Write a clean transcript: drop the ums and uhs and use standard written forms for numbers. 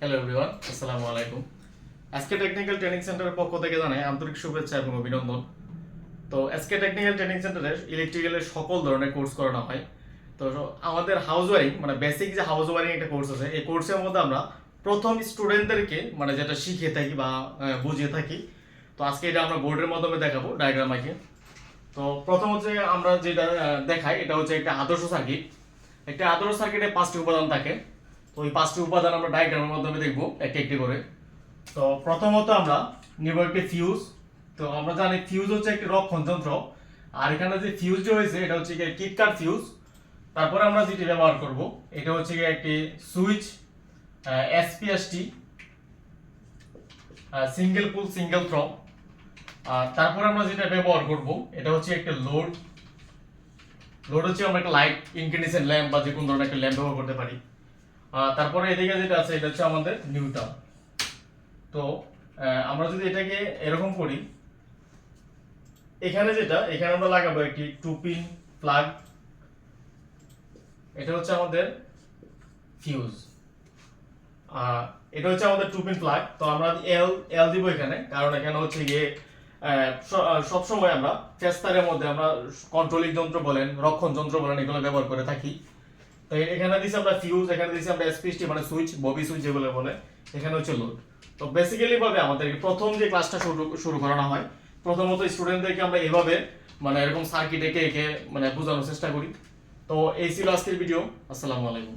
Hello everyone, আসসালামু আলাইকুম। SK technical training সেন্টারের পক্ষ থেকে জানাই আন্তরিক শুভেচ্ছা এবং অভিনন্দন। তো এসকে টেকনিক্যাল ট্রেনিং সেন্টারে ইলেকট্রিক্যালের সকল ধরনের কোর্স করানো হয়। তো আমাদের হাউস ওয়ারিং মানে বেসিক যে হাউস ওয়ারিং একটা কোর্স আছে, এই কোর্সের মধ্যে আমরা প্রথম স্টুডেন্টদেরকে মানে যেটা শিখিয়ে থাকি বা বুঝিয়ে থাকি। তো আজকে এটা আমরা বোর্ডের মাধ্যমে দেখাবো ডায়াগ্রাম আঁকে। তো প্রথম হচ্ছে আমরা যেটা দেখাই, এটা হচ্ছে একটা আদর্শ সার্কিট। একটা আদর্শ সার্কিটে 5টি উপাদান থাকে। তো ওই 5টি উপাদান আমরা ডায়াগ্রামের মাধ্যমে দেখবো একটি একটি করে। তো প্রথমত আমরা নিব একটি ফিউজ। তো আমরা জানি ফিউজ হচ্ছে একটি রক্ষণ যন্ত্র, আর এখানে যে ফিউজটি হয়েছে এটা হচ্ছে কিটকাট ফিউজ। তারপরে আমরা যেটি ব্যবহার করব এটা হচ্ছে একটি সুইচ, এসপিএসটি, সিঙ্গেল পুল সিঙ্গেল থ্রো। আর তারপরে আমরা যেটা ব্যবহার করব এটা হচ্ছে একটা লোড। লোড হচ্ছে আমরা একটা লাইট ইনক্যান্ডেসেন্ট ল্যাম্প বা যে কোনো ধরনের একটা ল্যাম্প ব্যবহার করতে পারি। তারপরে এদিকে যেটা আছে এটা হচ্ছে আমাদের নিউট্রাল। তো আমরা যদি এটাকে এরকম করি, এখানে আমরা লাগাবো একটি 2 পিন প্লাগ। এটা হচ্ছে আমাদের ফিউজ। এটা হচ্ছে আমাদের 2 পিন প্লাগ। তো আমরা এল এল দিব এখানে, কারণ এখানে হচ্ছে গিয়ে সব সময় আমরা চেস্তারের মধ্যে আমরা কন্ট্রোলিং যন্ত্র বলেন, রক্ষণ যন্ত্র বলেন, এগুলো ব্যবহার করে থাকি। তো এখানে দিছি আমরা ফিউজ, এখানে দিছি আমরা এসপিএসটি মানে সুইচ, ববি সুইচ যেগুলো বলে, এখানে হচ্ছে লোড। তো বেসিক্যালি ভাবে আমাদের প্রথম যে ক্লাসটা শুরু করানো হয়, প্রথমত স্টুডেন্টদেরকে আমরা এভাবে মানে এরকম সার্কিট এঁকে এঁকে মানে বোঝানোর চেষ্টা করি। তো এই ছিল আজকের ভিডিও। আসসালামু আলাইকুম।